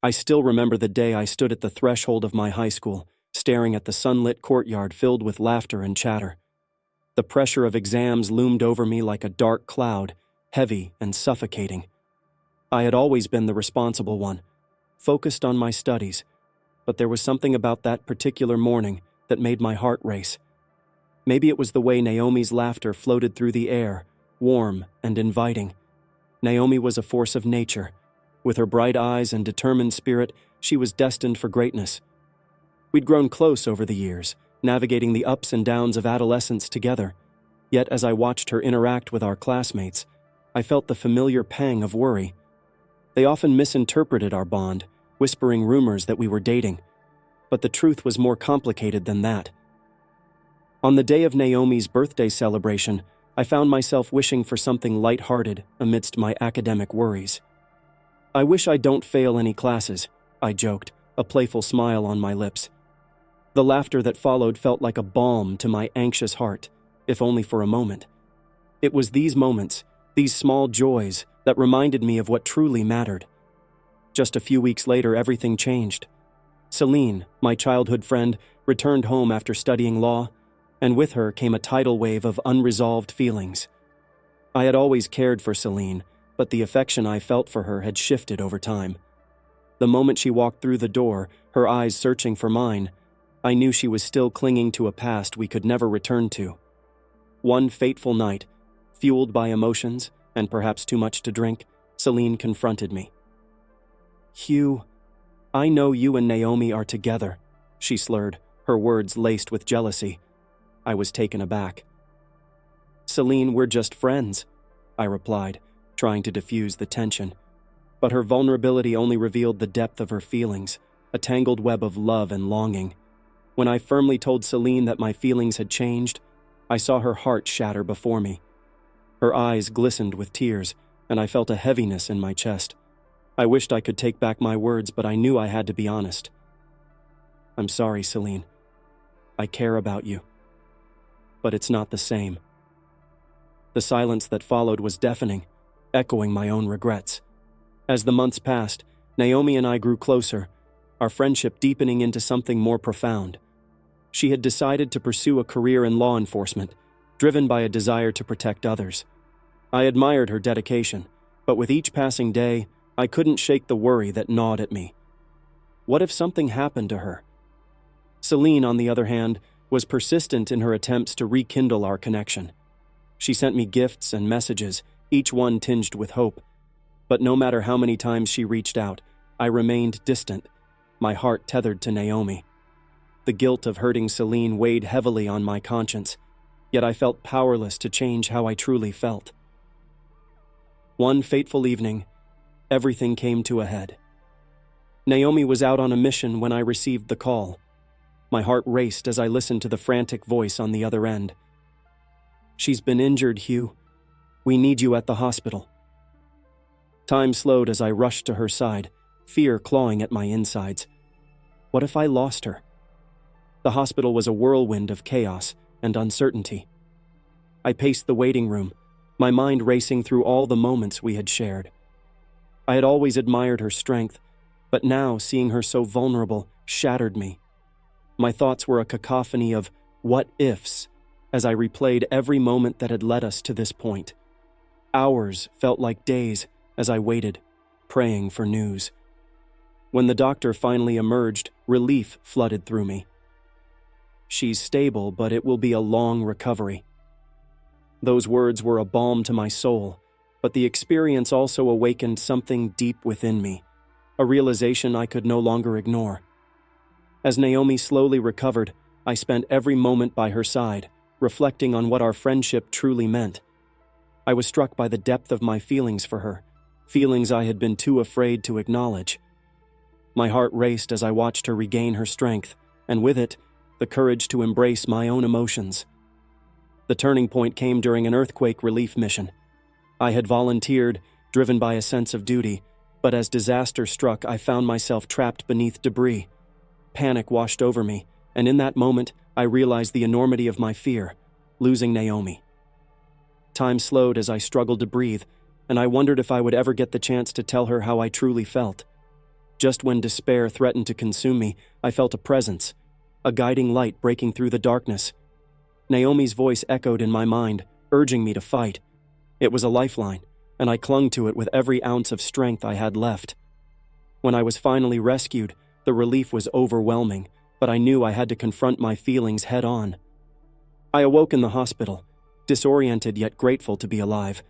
I still remember the day I stood at the threshold of my high school, staring at the sunlit courtyard filled with laughter and chatter. The pressure of exams loomed over me like a dark cloud, heavy and suffocating. I had always been the responsible one, focused on my studies, but there was something about that particular morning that made my heart race. Maybe it was the way Naomi's laughter floated through the air, warm and inviting. Naomi was a force of nature. With her bright eyes and determined spirit, she was destined for greatness. We'd grown close over the years, navigating the ups and downs of adolescence together. Yet as I watched her interact with our classmates, I felt the familiar pang of worry. They often misinterpreted our bond, whispering rumors that we were dating. But the truth was more complicated than that. On the day of Naomi's birthday celebration, I found myself wishing for something lighthearted amidst my academic worries. "I wish I don't fail any classes," I joked, a playful smile on my lips. The laughter that followed felt like a balm to my anxious heart, if only for a moment. It was these moments, these small joys, that reminded me of what truly mattered. Just a few weeks later, everything changed. Celine, my childhood friend, returned home after studying law, and with her came a tidal wave of unresolved feelings. I had always cared for Celine, but the affection I felt for her had shifted over time. The moment she walked through the door, her eyes searching for mine, I knew she was still clinging to a past we could never return to. One fateful night, fueled by emotions and perhaps too much to drink, Celine confronted me. "Hugh, I know you and Naomi are together," she slurred, her words laced with jealousy. I was taken aback. "Celine, we're just friends," I replied, trying to diffuse the tension. But her vulnerability only revealed the depth of her feelings, a tangled web of love and longing. When I firmly told Celine that my feelings had changed, I saw her heart shatter before me. Her eyes glistened with tears, and I felt a heaviness in my chest. I wished I could take back my words, but I knew I had to be honest. "I'm sorry, Celine. I care about you. But it's not the same." The silence that followed was deafening, echoing my own regrets. As the months passed, Naomi and I grew closer, our friendship deepening into something more profound. She had decided to pursue a career in law enforcement, driven by a desire to protect others. I admired her dedication, but with each passing day, I couldn't shake the worry that gnawed at me. What if something happened to her? Celine, on the other hand, was persistent in her attempts to rekindle our connection. She sent me gifts and messages, each one tinged with hope. But no matter how many times she reached out, I remained distant, my heart tethered to Naomi. The guilt of hurting Celine weighed heavily on my conscience, yet I felt powerless to change how I truly felt. One fateful evening, everything came to a head. Naomi was out on a mission when I received the call. My heart raced as I listened to the frantic voice on the other end. "She's been injured, Hugh. We need you at the hospital." Time slowed as I rushed to her side, fear clawing at my insides. What if I lost her? The hospital was a whirlwind of chaos and uncertainty. I paced the waiting room, my mind racing through all the moments we had shared. I had always admired her strength, but now seeing her so vulnerable shattered me. My thoughts were a cacophony of what-ifs as I replayed every moment that had led us to this point. Hours felt like days as I waited, praying for news. When the doctor finally emerged, relief flooded through me. "She's stable, but it will be a long recovery." Those words were a balm to my soul, but the experience also awakened something deep within me, a realization I could no longer ignore. As Naomi slowly recovered, I spent every moment by her side, reflecting on what our friendship truly meant. I was struck by the depth of my feelings for her, feelings I had been too afraid to acknowledge. My heart raced as I watched her regain her strength, and with it, the courage to embrace my own emotions. The turning point came during an earthquake relief mission. I had volunteered, driven by a sense of duty, but as disaster struck, I found myself trapped beneath debris. Panic washed over me, and in that moment, I realized the enormity of my fear, losing Naomi. Time slowed as I struggled to breathe, and I wondered if I would ever get the chance to tell her how I truly felt. Just when despair threatened to consume me, I felt a presence, a guiding light breaking through the darkness. Naomi's voice echoed in my mind, urging me to fight. It was a lifeline, and I clung to it with every ounce of strength I had left. When I was finally rescued, the relief was overwhelming, but I knew I had to confront my feelings head-on. I awoke in the hospital, disoriented yet grateful to be alive.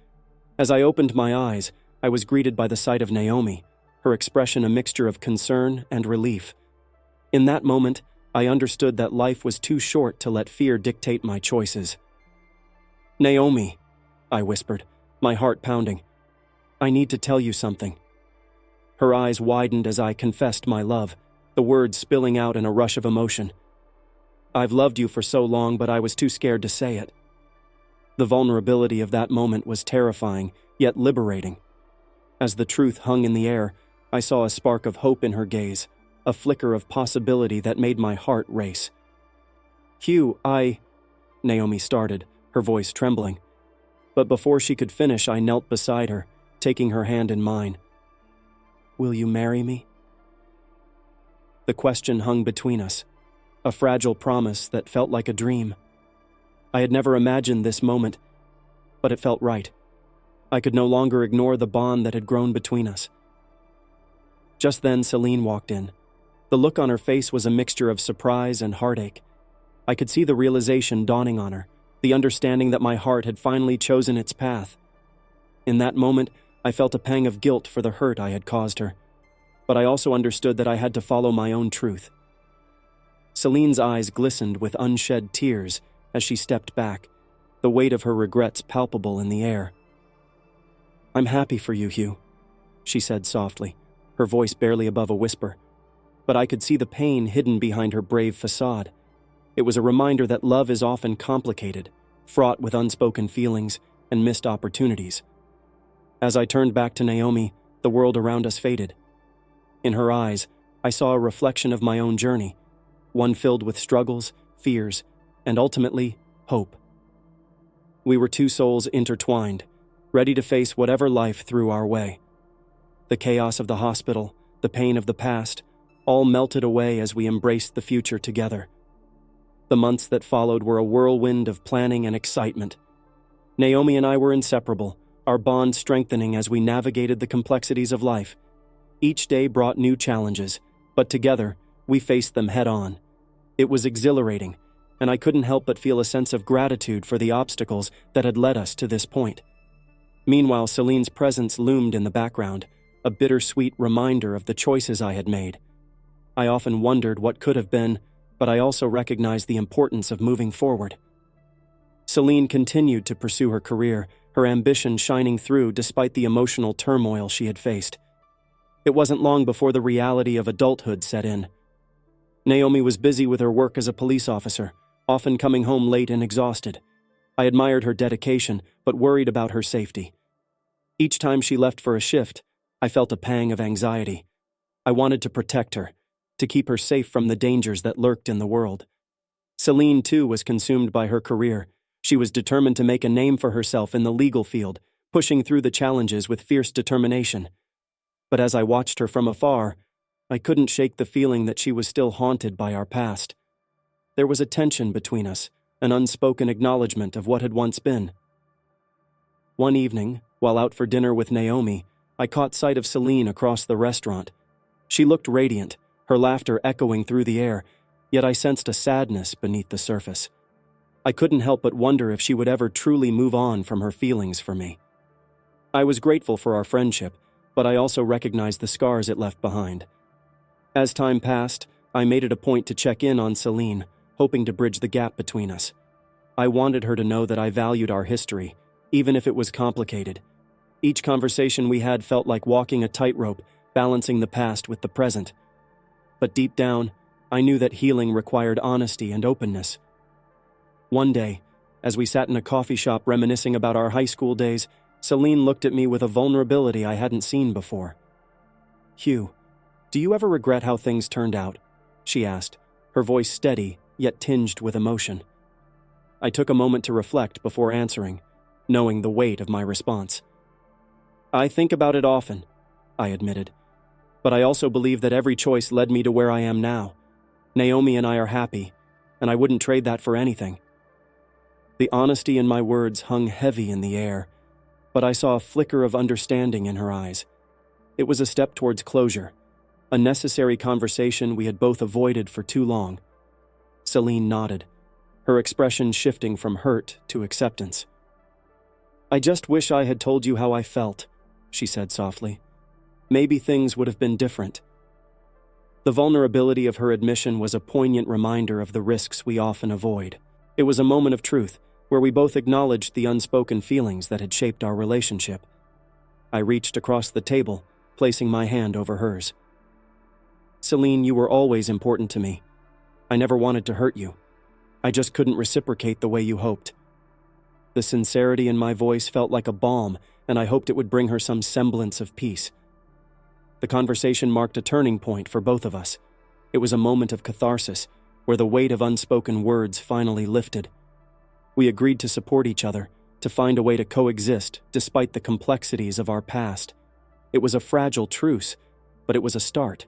As I opened my eyes, I was greeted by the sight of Naomi, her expression a mixture of concern and relief. In that moment, I understood that life was too short to let fear dictate my choices. "Naomi," I whispered, my heart pounding. "I need to tell you something." Her eyes widened as I confessed my love, the words spilling out in a rush of emotion. "I've loved you for so long, but I was too scared to say it." The vulnerability of that moment was terrifying, yet liberating. As the truth hung in the air, I saw a spark of hope in her gaze, a flicker of possibility that made my heart race. "Hugh, Naomi started, her voice trembling. But before she could finish, I knelt beside her, taking her hand in mine. "Will you marry me?" The question hung between us, a fragile promise that felt like a dream. I had never imagined this moment, but it felt right. I could no longer ignore the bond that had grown between us. Just then, Celine walked in. The look on her face was a mixture of surprise and heartache. I could see the realization dawning on her, the understanding that my heart had finally chosen its path. In that moment, I felt a pang of guilt for the hurt I had caused her, but I also understood that I had to follow my own truth. Celine's eyes glistened with unshed tears as she stepped back, the weight of her regrets palpable in the air. "I'm happy for you, Hugh," she said softly, her voice barely above a whisper, but I could see the pain hidden behind her brave facade. It was a reminder that love is often complicated, fraught with unspoken feelings and missed opportunities. As I turned back to Naomi, the world around us faded. In her eyes, I saw a reflection of my own journey, one filled with struggles, fears, and ultimately, hope. We were two souls intertwined, ready to face whatever life threw our way. The chaos of the hospital, the pain of the past, all melted away as we embraced the future together. The months that followed were a whirlwind of planning and excitement. Naomi and I were inseparable, our bond strengthening as we navigated the complexities of life. Each day brought new challenges, but together, we faced them head-on. It was exhilarating, and I couldn't help but feel a sense of gratitude for the obstacles that had led us to this point. Meanwhile, Celine's presence loomed in the background, a bittersweet reminder of the choices I had made. I often wondered what could have been, but I also recognized the importance of moving forward. Celine continued to pursue her career, her ambition shining through despite the emotional turmoil she had faced. It wasn't long before the reality of adulthood set in. Naomi was busy with her work as a police officer, often coming home late and exhausted. I admired her dedication, but worried about her safety. Each time she left for a shift, I felt a pang of anxiety. I wanted to protect her, to keep her safe from the dangers that lurked in the world. Celine, too, was consumed by her career. She was determined to make a name for herself in the legal field, pushing through the challenges with fierce determination. But as I watched her from afar, I couldn't shake the feeling that she was still haunted by our past. There was a tension between us, an unspoken acknowledgement of what had once been. One evening, while out for dinner with Naomi, I caught sight of Celine across the restaurant. She looked radiant, her laughter echoing through the air, yet I sensed a sadness beneath the surface. I couldn't help but wonder if she would ever truly move on from her feelings for me. I was grateful for our friendship, but I also recognized the scars it left behind. As time passed, I made it a point to check in on Celine, hoping to bridge the gap between us. I wanted her to know that I valued our history, even if it was complicated. Each conversation we had felt like walking a tightrope, balancing the past with the present. But deep down, I knew that healing required honesty and openness. One day, as we sat in a coffee shop reminiscing about our high school days, Celine looked at me with a vulnerability I hadn't seen before. "Hugh, do you ever regret how things turned out?" she asked, her voice steady, yet tinged with emotion. I took a moment to reflect before answering, knowing the weight of my response. "I think about it often," I admitted, But I also believe that every choice led me to where I am now. Naomi and I are happy, and I wouldn't trade that for anything. The honesty in my words hung heavy in the air, but I saw a flicker of understanding in her eyes. It was a step towards closure, a necessary conversation we had both avoided for too long. Celine nodded, her expression shifting from hurt to acceptance. "I just wish I had told you how I felt," she said softly. "Maybe things would have been different." The vulnerability of her admission was a poignant reminder of the risks we often avoid. It was a moment of truth, where we both acknowledged the unspoken feelings that had shaped our relationship. I reached across the table, placing my hand over hers. "Celine, you were always important to me. I never wanted to hurt you. I just couldn't reciprocate the way you hoped." The sincerity in my voice felt like a balm, and I hoped it would bring her some semblance of peace. The conversation marked a turning point for both of us. It was a moment of catharsis, where the weight of unspoken words finally lifted. We agreed to support each other, to find a way to coexist despite the complexities of our past. It was a fragile truce, but it was a start.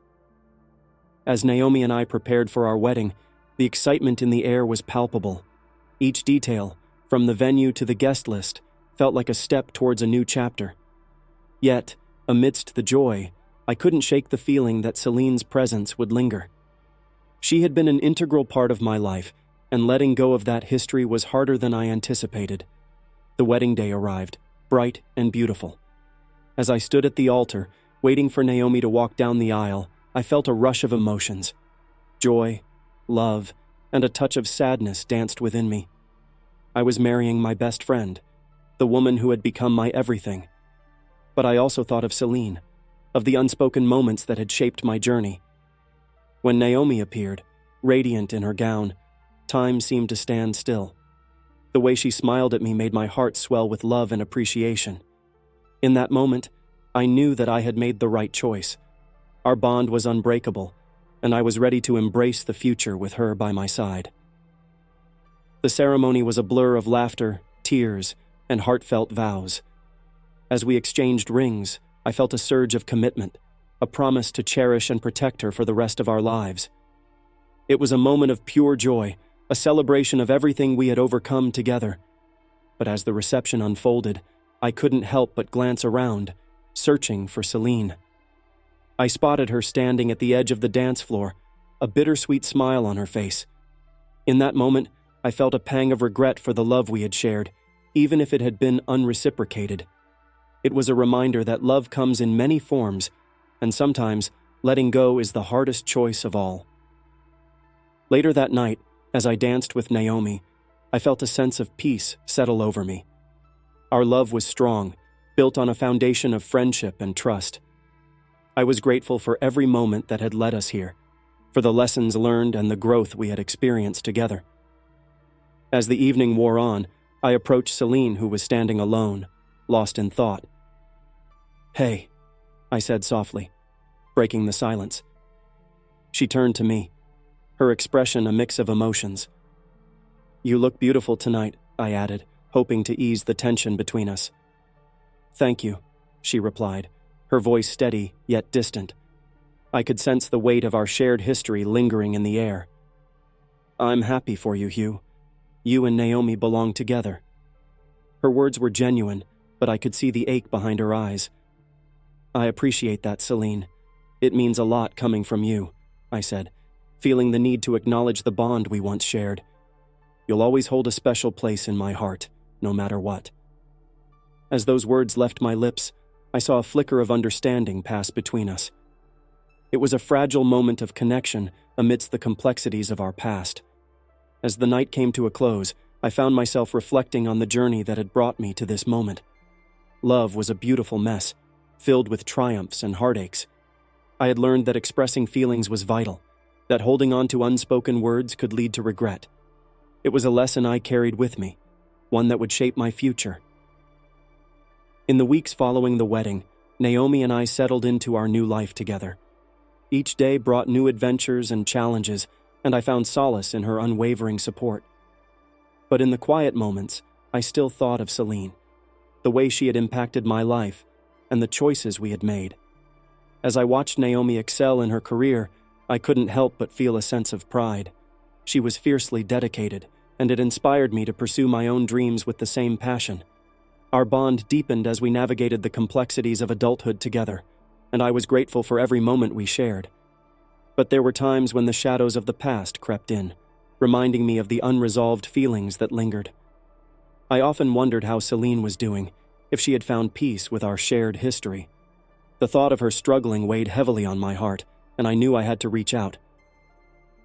As Naomi and I prepared for our wedding, the excitement in the air was palpable. Each detail, from the venue to the guest list, felt like a step towards a new chapter. Yet, amidst the joy, I couldn't shake the feeling that Celine's presence would linger. She had been an integral part of my life, and letting go of that history was harder than I anticipated. The wedding day arrived, bright and beautiful. As I stood at the altar, waiting for Naomi to walk down the aisle, I felt a rush of emotions. Joy, love, and a touch of sadness danced within me. I was marrying my best friend, the woman who had become my everything. But I also thought of Celine, of the unspoken moments that had shaped my journey. When Naomi appeared, radiant in her gown, time seemed to stand still. The way she smiled at me made my heart swell with love and appreciation. In that moment, I knew that I had made the right choice. Our bond was unbreakable, and I was ready to embrace the future with her by my side. The ceremony was a blur of laughter, tears, and heartfelt vows. As we exchanged rings, I felt a surge of commitment, a promise to cherish and protect her for the rest of our lives. It was a moment of pure joy, a celebration of everything we had overcome together. But as the reception unfolded, I couldn't help but glance around, searching for Celine. I spotted her standing at the edge of the dance floor, a bittersweet smile on her face. In that moment, I felt a pang of regret for the love we had shared, even if it had been unreciprocated. It was a reminder that love comes in many forms, and sometimes letting go is the hardest choice of all. Later that night, as I danced with Naomi, I felt a sense of peace settle over me. Our love was strong, built on a foundation of friendship and trust. I was grateful for every moment that had led us here, for the lessons learned and the growth we had experienced together. As the evening wore on, I approached Celine, who was standing alone, lost in thought. "Hey," I said softly, breaking the silence. She turned to me, her expression a mix of emotions. "You look beautiful tonight," I added, hoping to ease the tension between us. "Thank you," she replied, her voice steady yet distant. I could sense the weight of our shared history lingering in the air. "I'm happy for you, Hugh. You and Naomi belong together." Her words were genuine, but I could see the ache behind her eyes. "I appreciate that, Celine. It means a lot coming from you," I said, feeling the need to acknowledge the bond we once shared. "You'll always hold a special place in my heart, no matter what." As those words left my lips, I saw a flicker of understanding pass between us. It was a fragile moment of connection amidst the complexities of our past. As the night came to a close, I found myself reflecting on the journey that had brought me to this moment. Love was a beautiful mess, filled with triumphs and heartaches. I had learned that expressing feelings was vital, that holding on to unspoken words could lead to regret. It was a lesson I carried with me, one that would shape my future. In the weeks following the wedding, Naomi and I settled into our new life together. Each day brought new adventures and challenges, and I found solace in her unwavering support. But in the quiet moments, I still thought of Celine, the way she had impacted my life, and the choices we had made. As I watched Naomi excel in her career, I couldn't help but feel a sense of pride. She was fiercely dedicated, and it inspired me to pursue my own dreams with the same passion. Our bond deepened as we navigated the complexities of adulthood together, and I was grateful for every moment we shared. But there were times when the shadows of the past crept in, reminding me of the unresolved feelings that lingered. I often wondered how Celine was doing, if she had found peace with our shared history. The thought of her struggling weighed heavily on my heart, and I knew I had to reach out.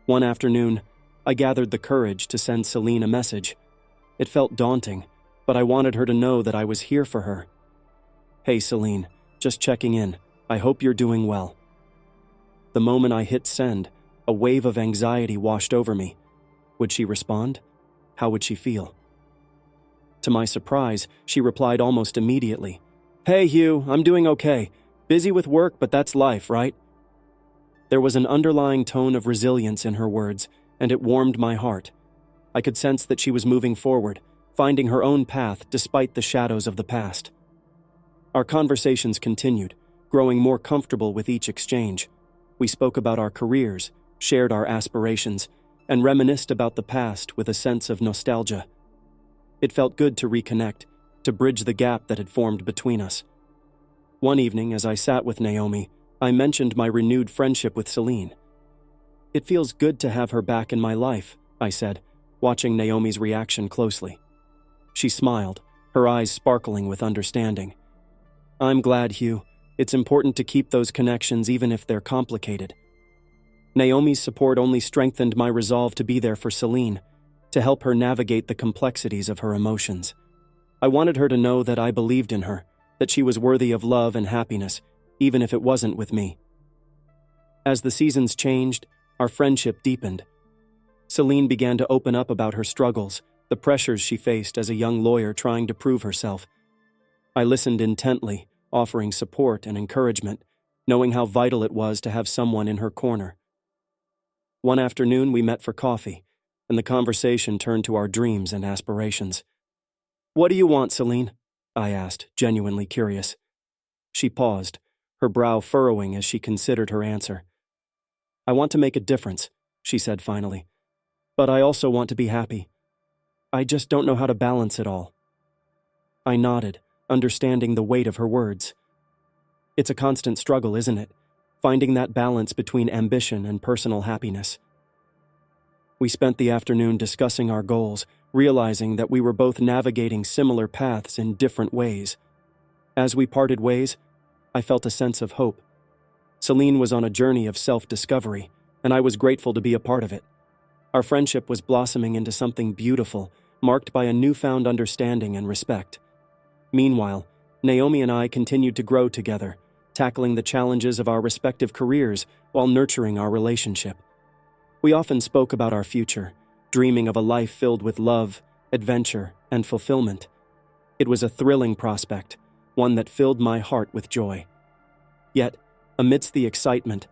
One afternoon, I gathered the courage to send Celine a message. It felt daunting, but I wanted her to know that I was here for her. "Hey Celine, just checking in. I hope you're doing well." The moment I hit send, a wave of anxiety washed over me. Would she respond? How would she feel? To my surprise, she replied almost immediately. "Hey Hugh, I'm doing okay. Busy with work, but that's life, right?" There was an underlying tone of resilience in her words, and it warmed my heart. I could sense that she was moving forward, finding her own path despite the shadows of the past. Our conversations continued, growing more comfortable with each exchange. We spoke about our careers, shared our aspirations, and reminisced about the past with a sense of nostalgia. It felt good to reconnect, to bridge the gap that had formed between us. One evening, as I sat with Naomi, I mentioned my renewed friendship with Celine. "It feels good to have her back in my life," I said, watching Naomi's reaction closely. She smiled, her eyes sparkling with understanding. "I'm glad, Hugh. It's important to keep those connections even if they're complicated." Naomi's support only strengthened my resolve to be there for Celine, to help her navigate the complexities of her emotions. I wanted her to know that I believed in her, that she was worthy of love and happiness, even if it wasn't with me. As the seasons changed, our friendship deepened. Celine began to open up about her struggles, the pressures she faced as a young lawyer trying to prove herself. I listened intently, offering support and encouragement, knowing how vital it was to have someone in her corner. One afternoon, we met for coffee, and the conversation turned to our dreams and aspirations. "What do you want, Celine?" I asked, genuinely curious. She paused, her brow furrowing as she considered her answer. "I want to make a difference," she said finally. "But I also want to be happy. I just don't know how to balance it all." I nodded, understanding the weight of her words. It's a constant struggle, isn't it? Finding that balance between ambition and personal happiness. We spent the afternoon discussing our goals, realizing that we were both navigating similar paths in different ways. As we parted ways, I felt a sense of hope. Celine was on a journey of self-discovery, and I was grateful to be a part of it. Our friendship was blossoming into something beautiful, marked by a newfound understanding and respect. Meanwhile, Naomi and I continued to grow together, tackling the challenges of our respective careers while nurturing our relationship. We often spoke about our future, dreaming of a life filled with love, adventure, and fulfillment. It was a thrilling prospect, one that filled my heart with joy. Yet, amidst the excitement,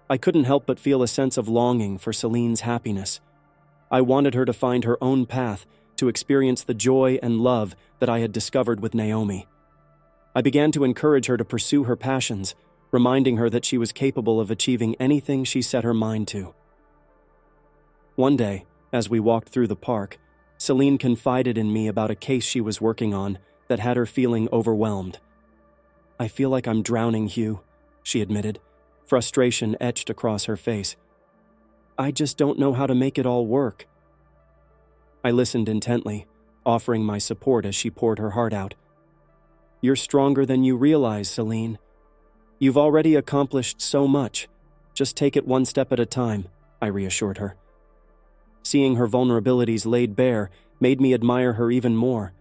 I couldn't help but feel a sense of longing for Celine's happiness. I wanted her to find her own path, to experience the joy and love that I had discovered with Naomi. I began to encourage her to pursue her passions, reminding her that she was capable of achieving anything she set her mind to. One day, as we walked through the park, Celine confided in me about a case she was working on that had her feeling overwhelmed. "I feel like I'm drowning, Hugh," she admitted, frustration etched across her face. "I just don't know how to make it all work." I listened intently, offering my support as she poured her heart out. "You're stronger than you realize, Celine. You've already accomplished so much. Just take it one step at a time," I reassured her. Seeing her vulnerabilities laid bare made me admire her even more.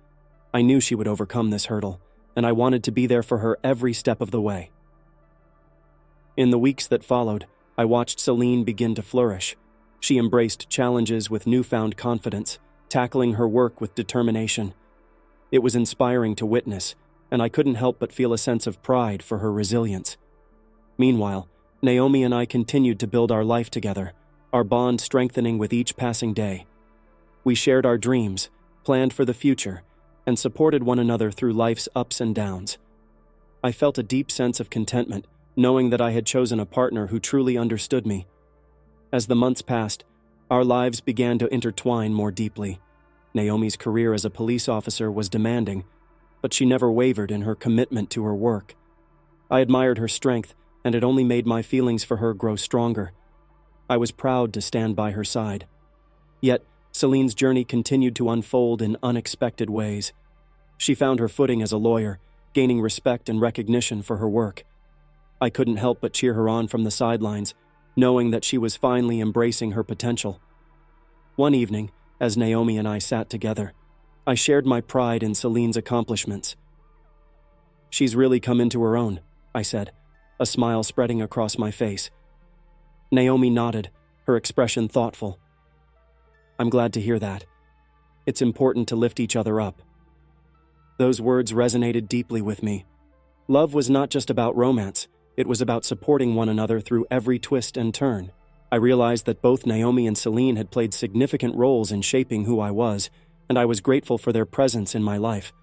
I knew she would overcome this hurdle, and I wanted to be there for her every step of the way. In the weeks that followed, I watched Celine begin to flourish. She embraced challenges with newfound confidence, tackling her work with determination. It was inspiring to witness, and I couldn't help but feel a sense of pride for her resilience. Meanwhile, Naomi and I continued to build our life together, our bond strengthening with each passing day. We shared our dreams, planned for the future, and supported one another through life's ups and downs. I felt a deep sense of contentment, knowing that I had chosen a partner who truly understood me. As the months passed, our lives began to intertwine more deeply. Naomi's career as a police officer was demanding, but she never wavered in her commitment to her work. I admired her strength, and it only made my feelings for her grow stronger. I was proud to stand by her side. Yet, Celine's journey continued to unfold in unexpected ways. She found her footing as a lawyer, gaining respect and recognition for her work. I couldn't help but cheer her on from the sidelines, knowing that she was finally embracing her potential. One evening, as Naomi and I sat together, I shared my pride in Celine's accomplishments. "She's really come into her own," I said, a smile spreading across my face. Naomi nodded, her expression thoughtful. "I'm glad to hear that. It's important to lift each other up." Those words resonated deeply with me. Love was not just about romance, it was about supporting one another through every twist and turn. I realized that both Naomi and Celine had played significant roles in shaping who I was, and I was grateful for their presence in my life.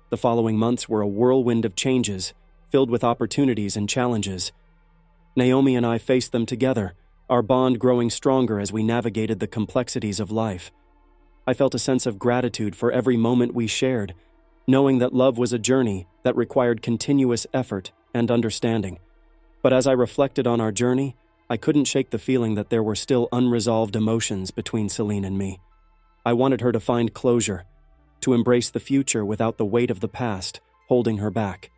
The following months were a whirlwind of changes, filled with opportunities and challenges. Naomi and I faced them together, our bond growing stronger as we navigated the complexities of life. I felt a sense of gratitude for every moment we shared, knowing that love was a journey that required continuous effort and understanding. But as I reflected on our journey, I couldn't shake the feeling that there were still unresolved emotions between Celine and me. I wanted her to find closure, to embrace the future without the weight of the past holding her back.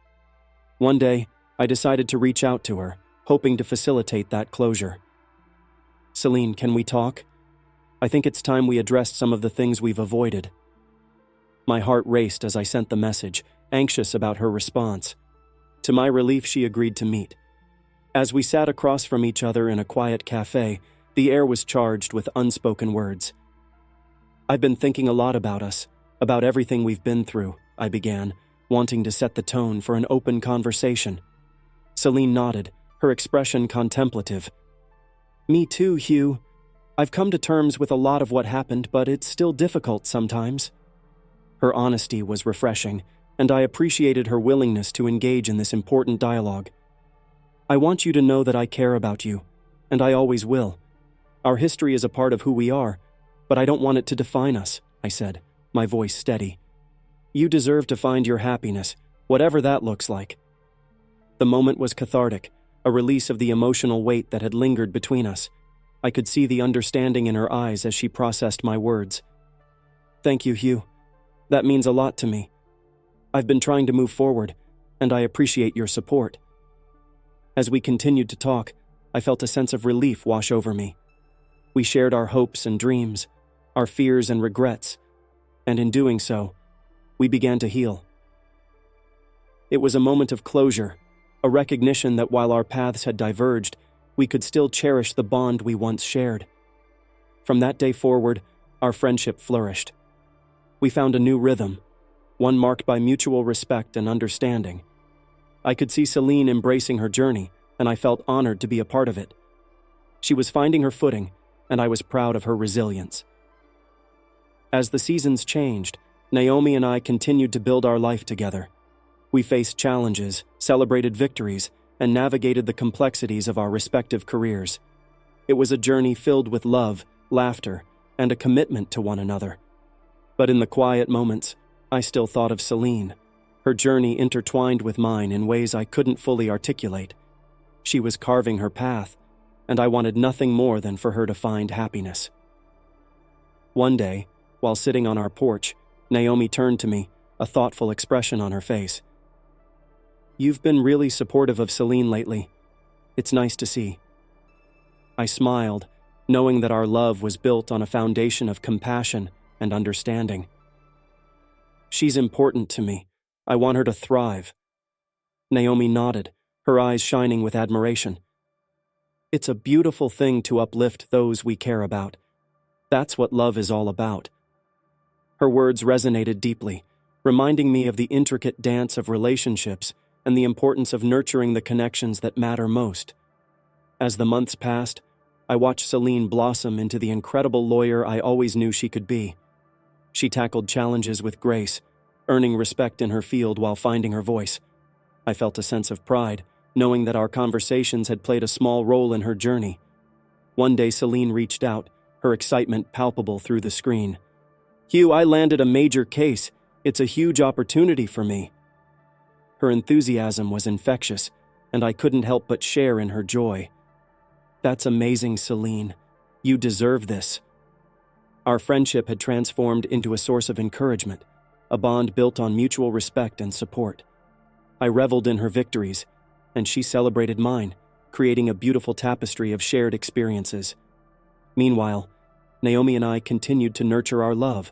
One day, I decided to reach out to her, hoping to facilitate that closure. "Celine, can we talk? I think it's time we addressed some of the things we've avoided." My heart raced as I sent the message, anxious about her response. To my relief, she agreed to meet. As we sat across from each other in a quiet cafe, the air was charged with unspoken words. "I've been thinking a lot about us, about everything we've been through," I began, wanting to set the tone for an open conversation. Celine nodded, her expression contemplative. "Me too, Hugh. I've come to terms with a lot of what happened, but it's still difficult sometimes." Her honesty was refreshing, and I appreciated her willingness to engage in this important dialogue. "I want you to know that I care about you, and I always will. Our history is a part of who we are, but I don't want it to define us," I said, my voice steady. "You deserve to find your happiness, whatever that looks like." The moment was cathartic, a release of the emotional weight that had lingered between us. I could see the understanding in her eyes as she processed my words. "Thank you, Hugh. That means a lot to me. I've been trying to move forward, and I appreciate your support." As we continued to talk, I felt a sense of relief wash over me. We shared our hopes and dreams, our fears and regrets, and in doing so, we began to heal. It was a moment of closure, a recognition that while our paths had diverged, we could still cherish the bond we once shared. From that day forward, our friendship flourished. We found a new rhythm, one marked by mutual respect and understanding. I could see Celine embracing her journey, and I felt honored to be a part of it. She was finding her footing, and I was proud of her resilience. As the seasons changed, Naomi and I continued to build our life together. We faced challenges, celebrated victories, and navigated the complexities of our respective careers. It was a journey filled with love, laughter, and a commitment to one another. But in the quiet moments, I still thought of Celine. Her journey intertwined with mine in ways I couldn't fully articulate. She was carving her path, and I wanted nothing more than for her to find happiness. One day, while sitting on our porch, Naomi turned to me, a thoughtful expression on her face. "You've been really supportive of Celine lately. It's nice to see." I smiled, knowing that our love was built on a foundation of compassion and understanding. "She's important to me. I want her to thrive." Naomi nodded, her eyes shining with admiration. "It's a beautiful thing to uplift those we care about. That's what love is all about." Her words resonated deeply, reminding me of the intricate dance of relationships and the importance of nurturing the connections that matter most. As the months passed, I watched Celine blossom into the incredible lawyer I always knew she could be. She tackled challenges with grace, earning respect in her field while finding her voice. I felt a sense of pride, knowing that our conversations had played a small role in her journey. One day Celine reached out, her excitement palpable through the screen. "Hugh, I landed a major case. It's a huge opportunity for me." Her enthusiasm was infectious, and I couldn't help but share in her joy. "That's amazing, Celine. You deserve this." Our friendship had transformed into a source of encouragement, a bond built on mutual respect and support. I reveled in her victories, and she celebrated mine, creating a beautiful tapestry of shared experiences. Meanwhile, Naomi and I continued to nurture our love.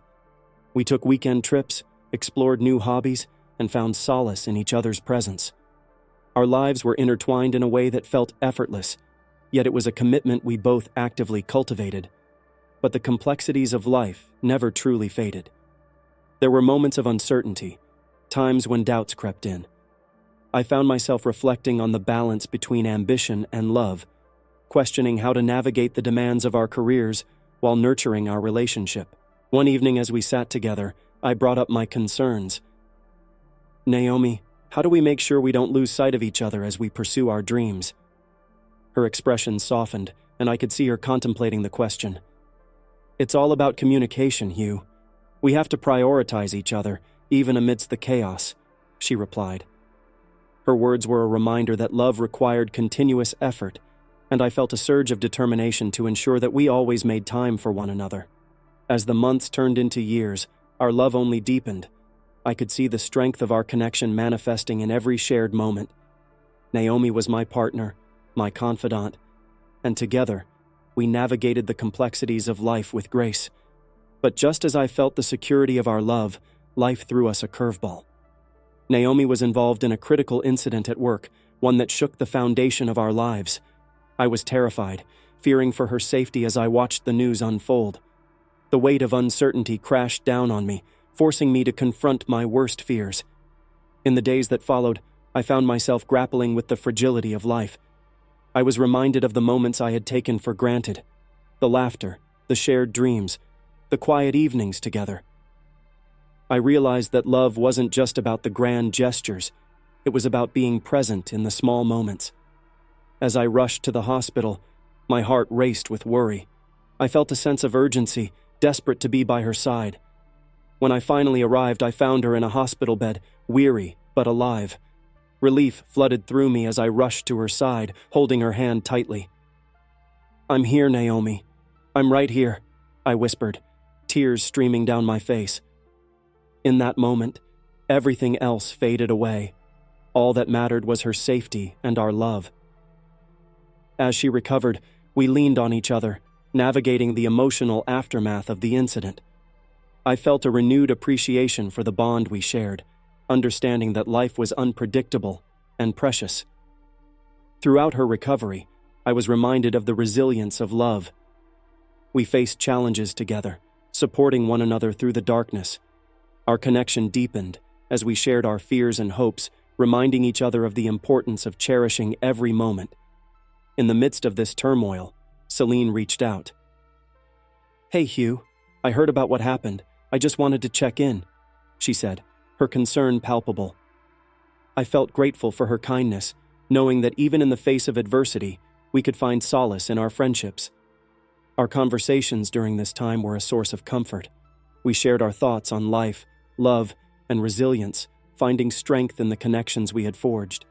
We took weekend trips, explored new hobbies, and found solace in each other's presence. Our lives were intertwined in a way that felt effortless, yet it was a commitment we both actively cultivated. But the complexities of life never truly faded. There were moments of uncertainty, times when doubts crept in. I found myself reflecting on the balance between ambition and love, questioning how to navigate the demands of our careers while nurturing our relationship. One evening as we sat together, I brought up my concerns. "Naomi, how do we make sure we don't lose sight of each other as we pursue our dreams?" Her expression softened, and I could see her contemplating the question. "It's all about communication, Hugh. We have to prioritize each other, even amidst the chaos," she replied. Her words were a reminder that love required continuous effort, and I felt a surge of determination to ensure that we always made time for one another. As the months turned into years, our love only deepened. I could see the strength of our connection manifesting in every shared moment. Naomi was my partner, my confidant, and together, we navigated the complexities of life with grace. But just as I felt the security of our love, life threw us a curveball. Naomi was involved in a critical incident at work, one that shook the foundation of our lives. I was terrified, fearing for her safety as I watched the news unfold. The weight of uncertainty crashed down on me, forcing me to confront my worst fears. In the days that followed, I found myself grappling with the fragility of life. I was reminded of the moments I had taken for granted, the laughter, the shared dreams, the quiet evenings together. I realized that love wasn't just about the grand gestures, it was about being present in the small moments. As I rushed to the hospital, my heart raced with worry. I felt a sense of urgency, desperate to be by her side. When I finally arrived, I found her in a hospital bed, weary but alive. Relief flooded through me as I rushed to her side, holding her hand tightly. "I'm here, Naomi. I'm right here," I whispered, tears streaming down my face. In that moment, everything else faded away. All that mattered was her safety and our love. As she recovered, we leaned on each other, navigating the emotional aftermath of the incident. I felt a renewed appreciation for the bond we shared, understanding that life was unpredictable and precious. Throughout her recovery, I was reminded of the resilience of love. We faced challenges together, supporting one another through the darkness. Our connection deepened as we shared our fears and hopes, reminding each other of the importance of cherishing every moment. In the midst of this turmoil, Celine reached out. "Hey, Hugh, I heard about what happened. I just wanted to check in," she said, her concern palpable. I felt grateful for her kindness, knowing that even in the face of adversity, we could find solace in our friendships. Our conversations during this time were a source of comfort. We shared our thoughts on life, love, and resilience, finding strength in the connections we had forged.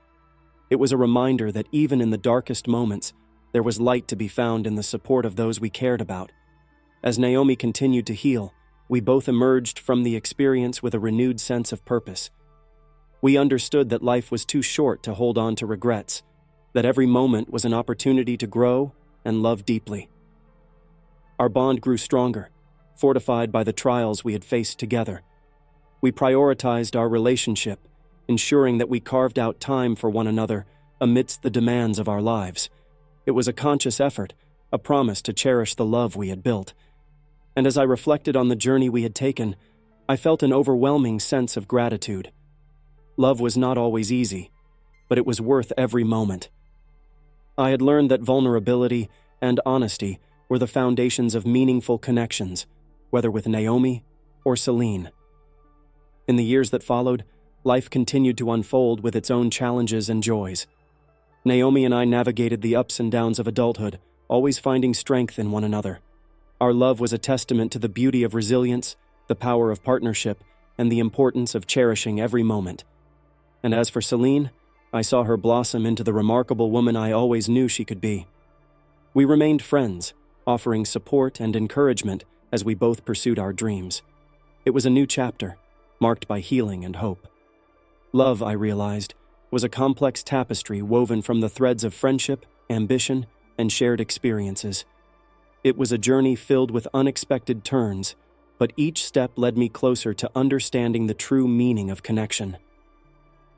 It was a reminder that even in the darkest moments, there was light to be found in the support of those we cared about. As Naomi continued to heal, we both emerged from the experience with a renewed sense of purpose. We understood that life was too short to hold on to regrets, that every moment was an opportunity to grow and love deeply. Our bond grew stronger, fortified by the trials we had faced together. We prioritized our relationship, ensuring that we carved out time for one another amidst the demands of our lives. It was a conscious effort, a promise to cherish the love we had built. And as I reflected on the journey we had taken, I felt an overwhelming sense of gratitude. Love was not always easy, but it was worth every moment. I had learned that vulnerability and honesty were the foundations of meaningful connections, whether with Naomi or Celine. In the years that followed, life continued to unfold with its own challenges and joys. Naomi and I navigated the ups and downs of adulthood, always finding strength in one another. Our love was a testament to the beauty of resilience, the power of partnership, and the importance of cherishing every moment. And as for Celine, I saw her blossom into the remarkable woman I always knew she could be. We remained friends, offering support and encouragement as we both pursued our dreams. It was a new chapter, marked by healing and hope. Love, I realized, was a complex tapestry woven from the threads of friendship, ambition, and shared experiences. It was a journey filled with unexpected turns, but each step led me closer to understanding the true meaning of connection.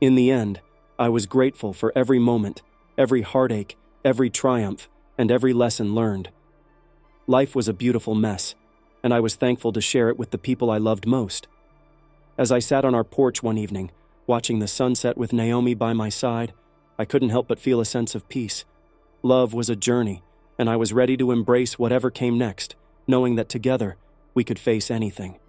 In the end, I was grateful for every moment, every heartache, every triumph, and every lesson learned. Life was a beautiful mess, and I was thankful to share it with the people I loved most. As I sat on our porch one evening, watching the sunset with Naomi by my side, I couldn't help but feel a sense of peace. Love was a journey, and I was ready to embrace whatever came next, knowing that together we could face anything.